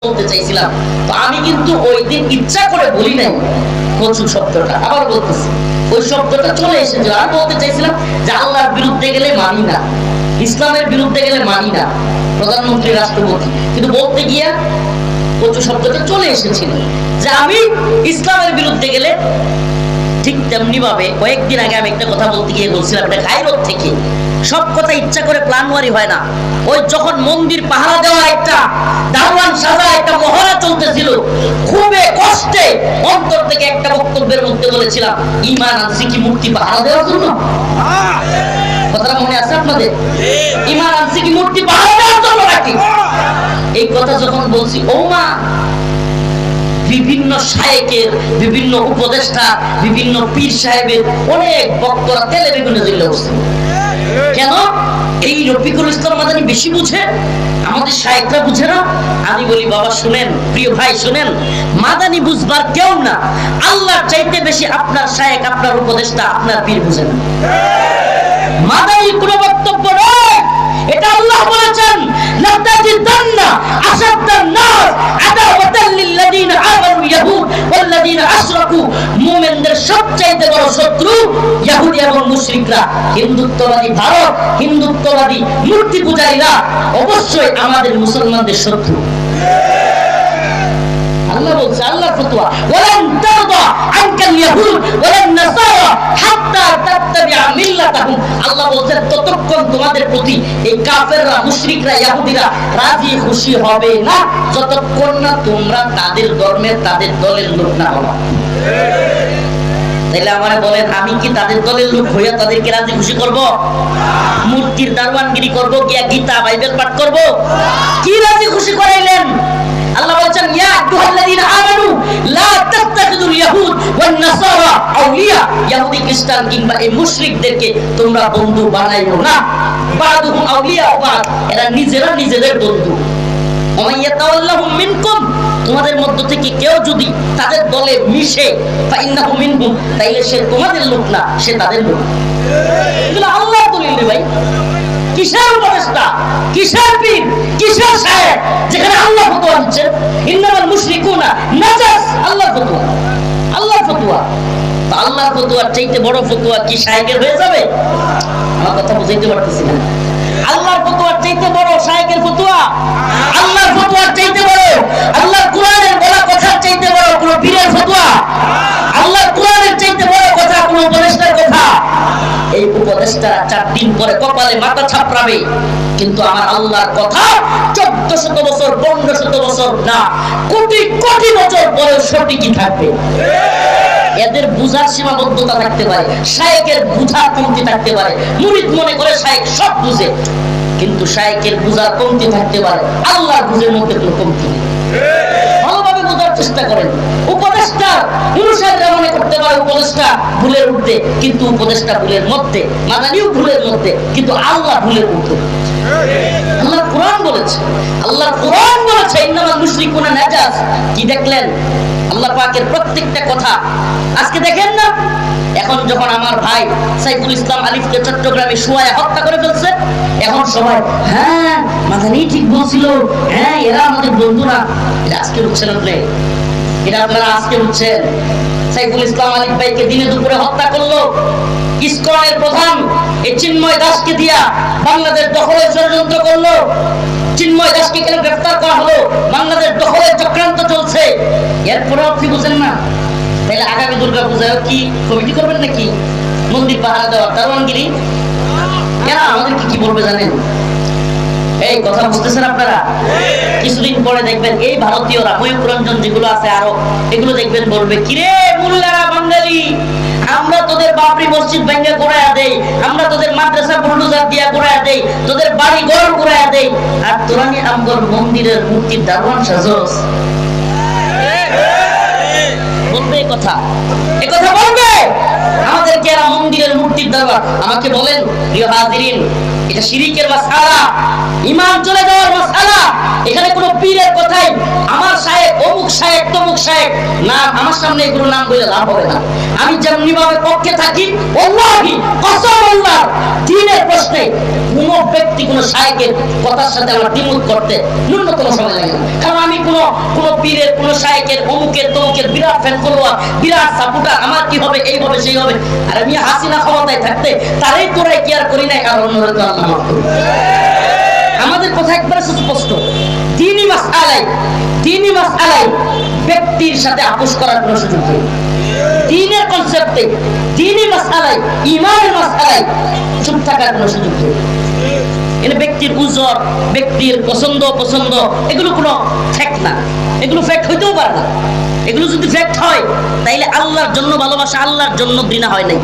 বলতে চাইছিলাম, তো আমি কিন্তু ওই দিন ইচ্ছা করে বলি নাই কচু শব্দটা। আবার বলতেছি, ওই শব্দটা চলে এসেছিল। আমি বলতে চাইছিলাম যে আল্লাহর বিরুদ্ধে গেলে মানি না, ইসলামের বিরুদ্ধে গেলে মানি না, প্রধানমন্ত্রী রাষ্ট্রপতি, কিন্তু বলতে গিয়া কচু শব্দটা চলে এসেছিল যে আমি ইসলামের বিরুদ্ধে গেলে। ঠিক তেমনি ভাবে কয়েকদিন আগে আমি একটা কথা বলতে গিয়ে বলছিলাম, এটা গায়রত থেকে, সব কথা ইচ্ছা করে প্ল্যানওয়ারি হয় না। ওই যখন মন্দির পাহারা দেওয়া একটা দারওয়ান সাজা একটা মহড়া চলতেছিল, খুবই কষ্টে অন্তর থেকে একটা বক্তব্যের মধ্যে বলেছিলাম, ঈমান আনছি কি মূর্তি পাহারা দেওয়ার জন্য? কথাটা মনে আছে আপনাদের? ঈমান আনছি কি মূর্তি পাহারা দেওয়ার জন্য নাকি? এই কথা যখন বলছি, ও মা, বিভিন্ন শায়েকের, বিভিন্ন উপদেষ্টা, বিভিন্ন পীর সাহেবের অনেক বক্তরা তেলে বেগুনে জ্বলে উঠছে। কেন? এই রফিকুল ইসলাম মাদানী বেশি বুঝে, আমাদের শায়েকরা বুঝে না। আমি বলি, বাবা শুনেন, প্রিয় ভাই শুনেন, মাদানী বুঝবার কেউ না, আল্লাহর চাইতে বেশি আপনার শায়েক, আপনার উপদেষ্টা, আপনার পীর বুঝে না। মাদানী কোনো বক্তব্য নয়, এটা আল্লাহ বলেছেন, লাতাজিদান্না আশাদ্দান নাস আদাওয়াতাল লিল্লাযিনা আমানু ইয়াহুদ ওয়াল্লাযিনা আশরাকু। মুমিনদের সবচেয়ে বড় শত্রু ইহুদি এবং মুশরিকরা। হিন্দুত্ববাদী ভারত, হিন্দুত্ববাদী মূর্তি পূজারীরা অবশ্যই আমাদের মুসলমানদের শত্রু। আল্লাহ বলছে, আল্লাহর ফতোয়া, ওয়ালান তারদা আনকাল ইয়াহুদ ওয়ালান নাসারা হাত্তা তাত্তাবিআ মিল্লাতাহুম। আল্লাহ বলছেন, ততক্ষণ তোমাদের প্রতি এই কাফেররা, মুশরিকরা, ইহুদিরা রাজি খুশি হবে না, যতক্ষণ না তোমরা তাদের ধর্মের, তাদের দলের লোক না হও। তাহলে আমারে বলেন, আমি কি তাদের দলের লোক হইয়া তাদেরকে রাজি খুশি করব? মূর্তির দারওয়ানগিরি করব, গিয়া গীতা বাইবেল পাঠ করব? কি রাজি খুশি করাইলেন? আল্লাহ বলেন, ইয়া আইয়ুহাল্লাযীনা আমানু লা তাত্তাখিযুল ইয়াহুদ ওয়ান নাসারা আউলিয়া। ইহুদি, খ্রিস্টান কিংবা এই মুশরিকদেরকে তোমরা বন্ধু বানাইও না। বাদুহুম আউলিয়া বাদ, এরা নিজেরা নিজেদের বন্ধু। ওমাইয়াতাওয়াল্লাহুম মিনকুম, তোমাদের মধ্য থেকে কেউ যদি তাদের দলে মিশে, ফাইন্নাহু মিনহুম, তাইলে সে তোমাদের লোক না, সে তাদের লোক। এগুলো আল্লাহর দলিল রে ভাই। কিসের উপদেষ্টা, কিসের পীর, কিসের শায়েখ, যেখানে আল্লাহ ফতোয়া দিচ্ছেন, ইন্নামাল মুশরিকুনা নাজাস। আল্লাহর ফতোয়া, আল্লাহর ফতোয়া। তো আল্লাহর ফতোয়ার চাইতে বড় ফতোয়া কি শায়েকের হয়ে যাবে? আমার কথা বুঝাইতে পারতেছি না। আল্লাহর ফতোয়ার চাইতে বড় শায়েকের ফতোয়া? আল্লাহর ফতোয়ার চাইতে বড়, আল্লাহর কোরআনের বলা কথার চাইতে বড় কোন পীরের ফতোয়া? আল্লাহর কোরআনের চাইতে বড় কথা কোন উপদেষ্টার কথা? এই উপদেষ্টা 4 দিন পরে কপালে মাথা ছাপড়াবে, কিন্তু আমার আল্লাহর কথা 1400 বছর, 1500 বছর না, কোটি কোটি বছর পরে সঠিকই থাকবে। এদের বুঝার সীমাবদ্ধতা থাকতে পারে, শায়েকের বুঝার কমতি থাকতে পারে। মুরিদ মনে করে শায়েক সব বুঝে, কিন্তু শায়েকের বুঝার কমতি থাকতে পারে, আল্লাহর বুঝের মধ্যে কোনো কমতি নেই। ভালোভাবে বোঝার চেষ্টা করেন। উপদেষ্টা অনুসারীরা মনে করতে পারে উপদেষ্টা ভুলের ঊর্ধ্বে, কিন্তু উপদেষ্টা ভুলের মধ্যে, মাদানীও ভুলের মধ্যে, কিন্তু আল্লাহ ভুলের ঊর্ধ্বে। আল্লাহর কোরআন বলেছে, আল্লাহর কোরআন বলেছে, ইন্নামাল মুশরিকুনা নাজাস। কি দেখলেন? আল্লাহ পাকের প্রত্যেকটা কথা আজকে দেখেন না। এখন যখন আমার ভাই সাইফুল ইসলাম আলিফকে চট্টগ্রামে শুয়ায় হত্যা করে ফেলছে, এখন সবাই হ্যাঁ মাদানী ঠিক বলছিল, হ্যাঁ এরা আমাদের বন্ধু না। এটা আজকে উঠছেন আপনি, এটা আপনারা আজকে উঠছেন। সাইফুল ইসলাম আলিফ ভাইকে দিনে দুপুরে হত্যা করলো ইসকনের প্রধান এই চিন্ময় দাসকে দিয়া, বাংলাদেশ দখলের ষড়যন্ত্র করলো। চিন্ময় দাসকে কেন গ্রেফতার করা হলো? বাংলাদেশ দখলের চক্রান্ত চলছে। এরপরে আপনি বুঝেন না? তাহলে আগামী দুর্গা পূজায় কি কমিটি করবেন নাকি? মন্দির পাহারা দেওয়া, দারওয়ানগিরি? এরা আমাদেরকে কি বলবে জানেন? এই কথা বুঝতেছেন আপনারা? কিছুদিন পরে দেখবেন এই ভারতীয়রা, ময়ূক রঞ্জন যেগুলো আছে আরো, এগুলো দেখবেন বলবে, কিরে মুল্লারা বাঙালি, আমরা তোদের বাবরি মসজিদ ভেঙে ঘুরাইয়া দেই, আমরা তোদের মাদ্রাসা বুলডোজার দিয়া ঘুরাইয়া দেই, তোদের বাড়ি ঘর ঘুরাইয়া দেই, আর তোরা নিয়ে আমগর মন্দিরের মূর্তির দারওয়ান সাজস। বলবে এই কথা, এই কথা বলবে আমাদেরকে এরা মন্দিরের মূর্তির দারওয়ান। আমাকে বলেন প্রিয় হাজিরিন, এটা শিরকের মাসআলা, ঈমান চলে যাওয়ার মাসআলা। এখানে কোনো পীরের কথাই আমার শায়েখ অমুক শায়েখ তমুক সাহেব না, আমার সামনে এগুলো নাম বলে লাভ হবে না। আমি যেমনি ভাবে পক্ষে থাকি, আল্লাহি কসম আল্লাহ, দ্বীনের প্রশ্নে কোন ব্যক্তি কোন শায়েখের কথার সাথে আমার দ্বিমত করতে ন্যূনতম সময় লাগে না। কারণ আমি কোন পীরের, কোন শায়েখের, অমুকের তমুকের বিরাট ফ্যান ফলোয়ার, বিরাট সাপোর্টার, আমার কি হবে, এই হবে সেই হবে। আর আমি হাসিনা ক্ষমতায় থাকতে তারাই তোরাই কেয়ার করি নাই, কারণ অন্যরা তো আল্লাহ মাফ করবে। আমাদের কথা একবারে সুস্পষ্ট, দ্বীনি মাসআলায় ব্যক্তির সাথে আপোষ করার কোনো সুযোগ নেই। দ্বীনের কনসেপ্টে, দ্বীনি মাসআলায়, ঈমানের মাসআলায় চুপ থাকার কোনো সুযোগ নেই। এর ব্যক্তির উজর, ব্যক্তির পছন্দ এগুলো কোনো ফ্যাক্ট না, এগুলো ফ্যাক্ট হইতেও পারে না। এগুলো যদি ফ্যাক্ট হয় তাইলে আল্লাহর জন্য ভালোবাসা, আল্লাহর জন্য ঘৃণা হয় নাই।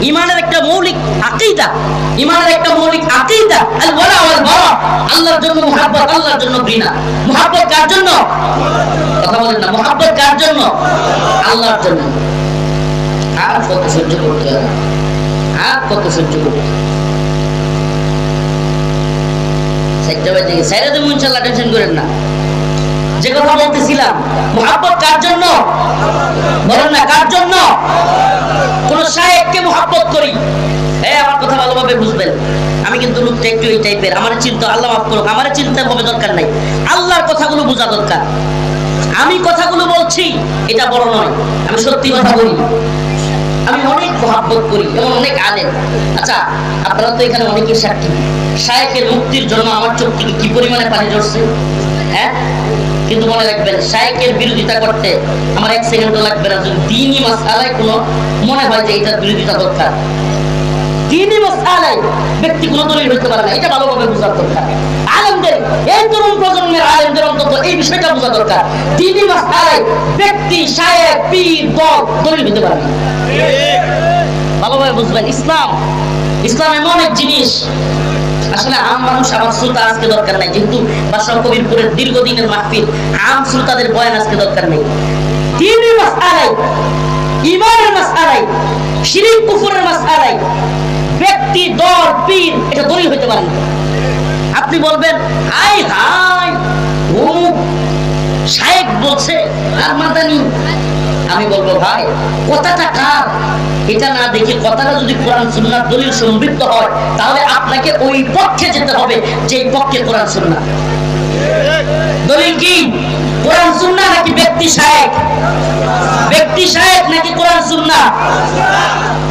ঈমানের একটা মৌলিক আকীদা, আল ওয়ালা ওয়াল বারা, আল্লাহর জন্য মুহাব্বত, আল্লাহর জন্য ঘৃণা। মুহাব্বত কার জন্য? কথা বলেন না, মুহাব্বত কার জন্য? আল্লাহর জন্য। আর কত সহ্য করতে হবে, ইনশাআল্লাহ টেনশন করেন না। যে কথা বলতেছিলাম, মুহাব্বত কার জন্য? বলেন না, কার জন্য? কোন শায়েখকে মুহাব্বত করি, আমার কথা ভালোভাবে বুঝবেন। আমি কিন্তু লোকটা একটু এই টাইপের, আমার চিন্তা, আল্লাহ মাফ করুক, আমার চিন্তা হবে দরকার নাই, আল্লাহর কথাগুলো বোঝা দরকার। আমি কথাগুলো বলছি এটা বড় নয়, আমি সত্যি কথা বলি। আমি অনেক মুহাব্বত করি, এবং অনেক আলেম। আচ্ছা, আপনারা তো এখানে অনেকেই সাক্ষী, শায়েখের মুক্তির জন্য আমার চোখ থেকে কি পরিমাণে পানি ঝরছে, হ্যাঁ। কিন্তু মনে রাখবেন, শায়েখের বিরোধিতা করতে আমার এক সেকেন্ডও লাগবে না, যদি দ্বীনি মাসআলায় কোনো মনে হয় যে এটার বিরোধিতা দরকার। দ্বীনি মাসআলায় ব্যক্তি কোনো দলিল হইতে পারে না, এটা ভালোভাবে বোঝার দরকার। আলেমদের, এই তরুণ প্রজন্মের আলেমদের অন্তত এই বিষয়টা বোঝা দরকার। দ্বীনি মাসআলায় ব্যক্তি, শায়েখ, পীর, দল দলিল হইতে পারে না। ভালোভাবে বুঝবেন, ইসলাম এমন এক জিনিস, আসলে আম মানুষ, আমার শ্রোতা আজকে দরকার নাই, যেহেতু বাদশাহ কবিরপুরের দীর্ঘদিনের মাহফিল, আম শ্রোতাদের বয়ান আজকে দরকার নেই। দ্বীনি মাসআলায়, ঈমানের মাসআলায়, শিরক কুফরের মাসআলায় ব্যক্তি, দল, পীর এটা দলিল হইতে পারে না। আপনি বলবেন, আই হাই ও শায়েখ বলছে আর মাদানি, আমি বলবো ভাই কথাটা কার, এটা না দেখে কথাটা যদি কোরআন সুন্নাহর দলিল সমৃদ্ধ হয়, তাহলে আপনাকে ওই পক্ষে যেতে হবে যেই পক্ষে কোরআন সুন্নাহ। দলিল কি? কোরআন সুন্নাহ নাকি ব্যক্তি শায়েখ? ব্যক্তি শায়েখ নাকি কোরআন সুন্নাহ?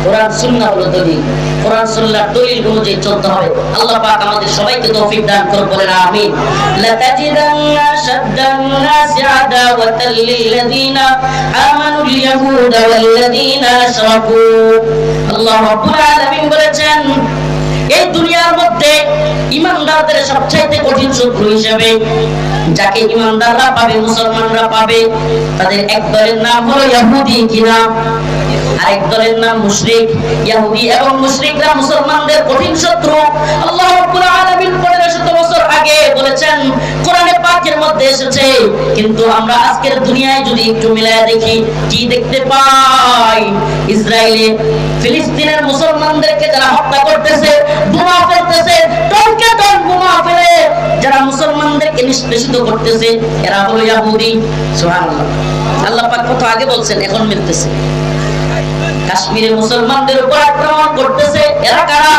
কোরআন সুন্নাহ হলো দলিল। কোরআন সুন্নাহর দলিল অনুযায়ী চলতে হবে। আল্লাহ পাক আমাদের সবাইকে তৌফিক দান করুন, বলেন আমিন। লাতাজিদান্না শাদ্দান নাসি আদাওয়াতাল লিল্লাযিনা আমানুল ইয়াহুদা ওয়াল্লাযিনা আশরাকু। আল্লাহ রাব্বুল আলামিন বলেছেন, এই দুনিয়ার মধ্যে ঈমানদারদের সবচাইতে কঠিন শত্রু হিসেবে যাকে ঈমানদাররা পাবে, মুসলমানরা পাবে, তাদের এক দলের নাম হলো ইহুদি, কি নাম? আরেক দলের নাম মুশরিক। ইহুদি এবং মুশরিকরা মুসলমানদের কঠিন শত্রু। আল্লাহ রাব্বুল আলামিন 1500 বছর আগে বলেছেন, কোরআনে পাকের মধ্যে এসেছে। কিন্তু আমরা আজকের দুনিয়ায় যদি একটু মিলায়া দেখি, কি দেখতে পাই? ইসরায়েলে ফিলিস্তিনের মুসলমানদেরকে যারা হত্যা করতেছে, বোমা ফেলতেছে, টনকে টন বোমা ফেলে যারা মুসলমানদেরকে নিষ্পেষিত করতেছে, এরা হলো ইহুদি। সুবহানাল্লাহ। আল্লাহ পাক কত আগে বলছেন, এখন মিলতেছে। কাশ্মীরে মুসলমানদের উপর আক্রমণ করতেছে, এরা কারা?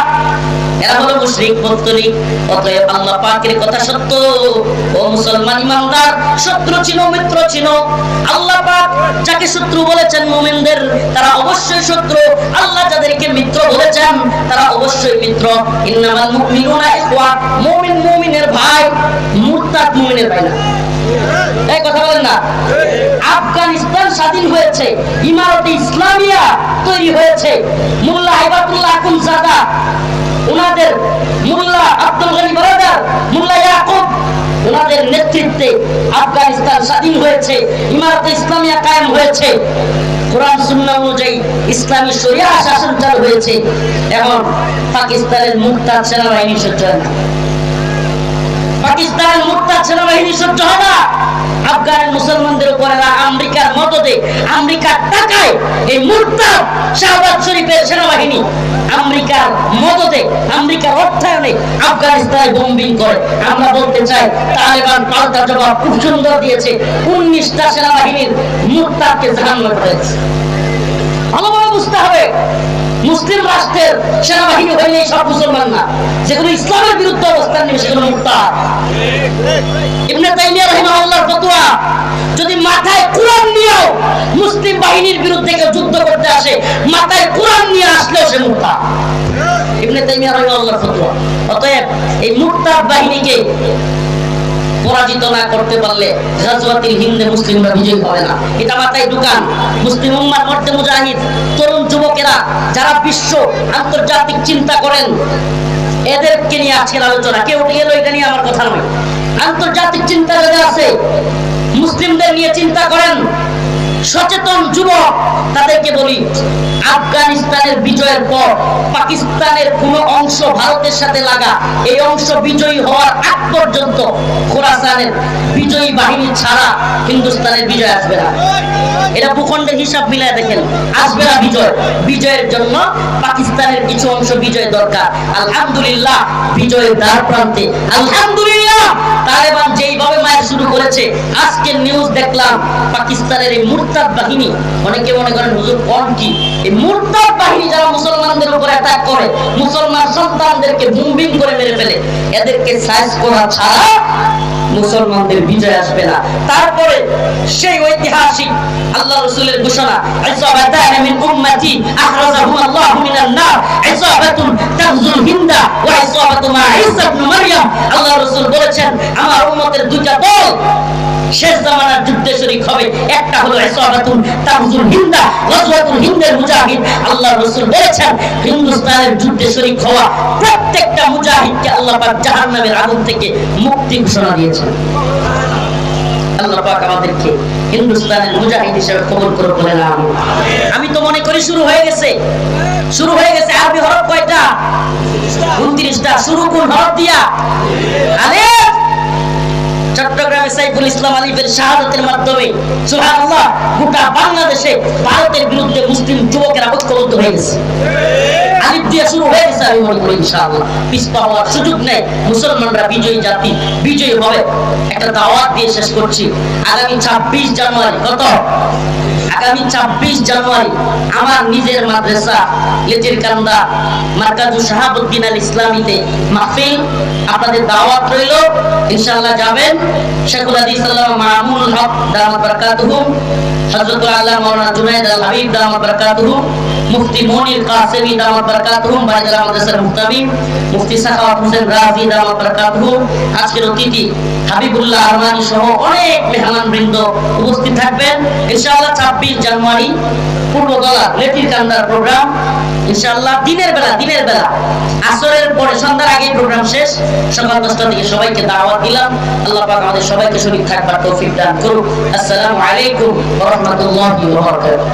এরা হলো মুশরিক, মুত্তরিক। অতএব আল্লাহ পাকের কথা সত্য। ও মুসলমান ইমানদার, শত্রু চিনো, মিত্র চিনো। আল্লাহ পাক যাকে শত্রু বলেছেন মুমিনদের, তারা অবশ্যই শত্রু। আল্লাহ যাদেরকে মিত্র বলেছেন, তারা অবশ্যই মিত্র। ইন্নামাল মুমিনুনা ইখওয়া, মুমিন মুমিনের ভাই, মুরতাদ মুমিনের ভাই না। এই কথা বলেন না। আফগানিস্তান স্বাধীন হয়েছে, ইমারতে ইসলামিয়া তৈরি হয়েছে, মোল্লা হিবাতুল্লাহ আখুনজাদা, ওনাদের মোল্লা আব্দুল গনি বারাদার, মোল্লা ইয়াকুব, ওনাদের নেতৃত্বে আফগানিস্তান স্বাধীন হয়েছে, ইমারতে ইসলামিয়া কায়েম হয়েছে। কোরআন সুন্নাহ অনুযায়ী ইসলামী শরিয়া শাসন চালু হয়েছে। এখন পাকিস্তানের মুরতাদ সেনাবাহিনী সহ্য হয় না, পাকিস্তানের মুরতাদ সেনাবাহিনী সহ্য হয় না। আফগানের মুসলমানদের উপর আমেরিকার মদত মদদে, আমেরিকার টাকায় এই মুরতাদ শাহবাজ শরীফের সেনাবাহিনী আমেরিকার মদদে, আমেরিকার অর্থায়নে আফগানিস্তানে বোম্বিং করে। আমরা বলতে চাই তালেবান পাল্টা জবাব খুব সুন্দর দিয়েছে, 19টা সেনাবাহিনীর মুরতাদকে জাহান্নামে পাঠিয়েছে। ভালোভাবে বুঝতে হবে, মুসলিম রাষ্ট্রের সেনাবাহিনী হইলে সব মুসলমান না, যেগুলো ইসলামের বিরুদ্ধে অবস্থান নেবে সেগুলো মুরতাদ। ইবনে তাইমিয়া রাহিমাহুল্লাহর ফতোয়া, যদি মাথায় কোরআন নিয়েও মুসলিম বাহিনীর বিরুদ্ধে কেউ যুদ্ধ করতে আসে, মাথায় কোরআন নিয়ে আসলেও সে মুরতাদ। ইবনে তাইমিয়া রাহিমাহুল্লাহর ফতোয়া। অতএব এই মুরতাদ বাহিনীকে পরাজিত না করতে পারলে গাজওয়াতুল হিন্দে মুসলিমরা বিজয়ী হবে না। এটা মাথায় ঢুকান। মুসলিম উম্মার মধ্যে মুজাহিদ তরুণ যুবকেরা যারা বিশ্ব আন্তর্জাতিক চিন্তা করেন, এদেরকে নিয়ে আজকের আলোচনা। কেউ উঠে গেল এটা নিয়ে আমার কথা নয়। আন্তর্জাতিক চিন্তা যারা আছে, মুসলিমদের নিয়ে চিন্তা করেন, সচেতন যুবক, তাদেরকে বলি, আফগানিস্তানের বিজয়ের পর পাকিস্তানের কোন অংশ ভারতের সাথে লাগা, এই অংশ বিজয়ী হওয়ার আগ পর্যন্ত খোরাসানের বিজয়ী বাহিনী ছাড়া হিন্দুস্তানের বিজয় আসবে না। এটা ভূখণ্ডের হিসাব মিলায় দেখেন, আসবে না বিজয়। বিজয়ের জন্য পাকিস্তানের কিছু অংশ বিজয় দরকার। আলহামদুলিল্লাহ বিজয়ের দ্বার প্রান্তে, আলহামদুলিল্লাহ। তালেবান যেইভাবে মায়ের শুরু করেছে, আজকের নিউজ দেখলাম পাকিস্তানের এই মুরতাদ বাহিনী, অনেকে মনে করেন হুজুর কোন কি, এই মুরতাদ বাহিনী যারা মুসলমানদের উপর অ্যাটাক করে, মুসলমান সন্তানদেরকে বুমবিং করে মেরে ফেলে, এদেরকে সাইজ করা ছাড়া মুসলমানদের বিজয় আসবে না। তারপরে সেই ঐতিহাসিক আল্লাহ রাসূলের ঘোষণা, ইসাবাতান মিন উম্মতি আখরাজাহুম আল্লাহু মিনান নার, ইসাবাতুন তাগজুল হিন্দা ওয়া ইসাবাতু মা ঈসা ইবনে মারইয়াম। আল্লাহ রাসূল বলেছেন আমার উম্মতের দুইটা দল শেষ জামানার যুদ্ধে শরীক হবে। একটা হলো ইসাবাতুন তাগজুল হিন্দা, গাজওয়াতুল হিন্দের মুজাহিদ। আল্লাহ রাসূল বলেছেন হিন্দুস্তানের যুদ্ধে শরীক হওয়া প্রত্যেকটা মুজাহিদকে আল্লাহ পাক জাহান্নামের আগুন থেকে মুক্তি ঘোষণা দিয়েছেন। আল্লাহ পাক আমাদেরকে হিন্দুস্তানের মুজাহিদ হিসেবে কবুল করে বলেন আমিন। আমি তো মনে করি শুরু হয়ে গেছে, শুরু হয়ে গেছে। আরবি হরফ কয়টা? 29টা। শুরু কোন হরফ দিয়া? আলিফ। চট্টগ্রামে সাইফুল ইসলাম আলিফের শাহাদাতের মাধ্যমে সুবহানাল্লাহ গোটা বাংলাদেশে ভারতের বিরুদ্ধে মুসলিম যুবকেরা ঐক্যবদ্ধ হয়ে গেছে। আলিফ দিয়ে শুরু হয়ে গেছে। আমি মনে করি ইনশাআল্লাহ পিছপা হওয়ার সুযোগ নেই। মুসলমানরা বিজয়ী জাতি, বিজয়ী হবে। একটা দাওয়াত দিয়ে শেষ করছি। আগামী 26 জানুয়ারি, কত? আগামী 26 জানুয়ারি আমার নিজের মাদ্রাসা লেজির কান্দা মার্কাজু শাহাবুদ্দিন আল ইসলামীতে মাহফিল, আপনাদের দাওয়াত রইল। ইনশাআল্লাহ যাবেন। শেখুল হাদিস আল্লামা মামুনুল হক দামাত বারাকাতুহু, হযরত আল্লামা মাওলানা জুনায়েদ আল হাবিব দামাত বারাকাতুহু, মুফতি মনির কাসেমি দামাত বারাকাতুহু, বাইদুল মাদ্রাসার মুহতামিম মুফতি সাখাওয়াত হোসেন রাজি দামাত বারাকাতুহু, আজকের অতিথি হাবিবুল্লাহ আরমানি সহ অনেক মেহমানবৃন্দ উপস্থিত থাকবেন। ইনশাআল্লাহ 26 জানুয়ারি পূর্বতলা লেটির কান্দার প্রোগ্রাম। ইনশাআল্লাহ দিনের বেলা আসরের পরে সন্ধ্যার আগে প্রোগ্রাম শেষ। সকাল 10টা থেকে সবাইকে দাওয়াত দিলাম। আল্লাহ পাক আমাদের সবাইকে শরীক থাকবার তৌফিক দান করুন। আসসালামু আলাইকুম ওয়া রাহমাতুল্লাহি ওয়া বারাকাতুহু।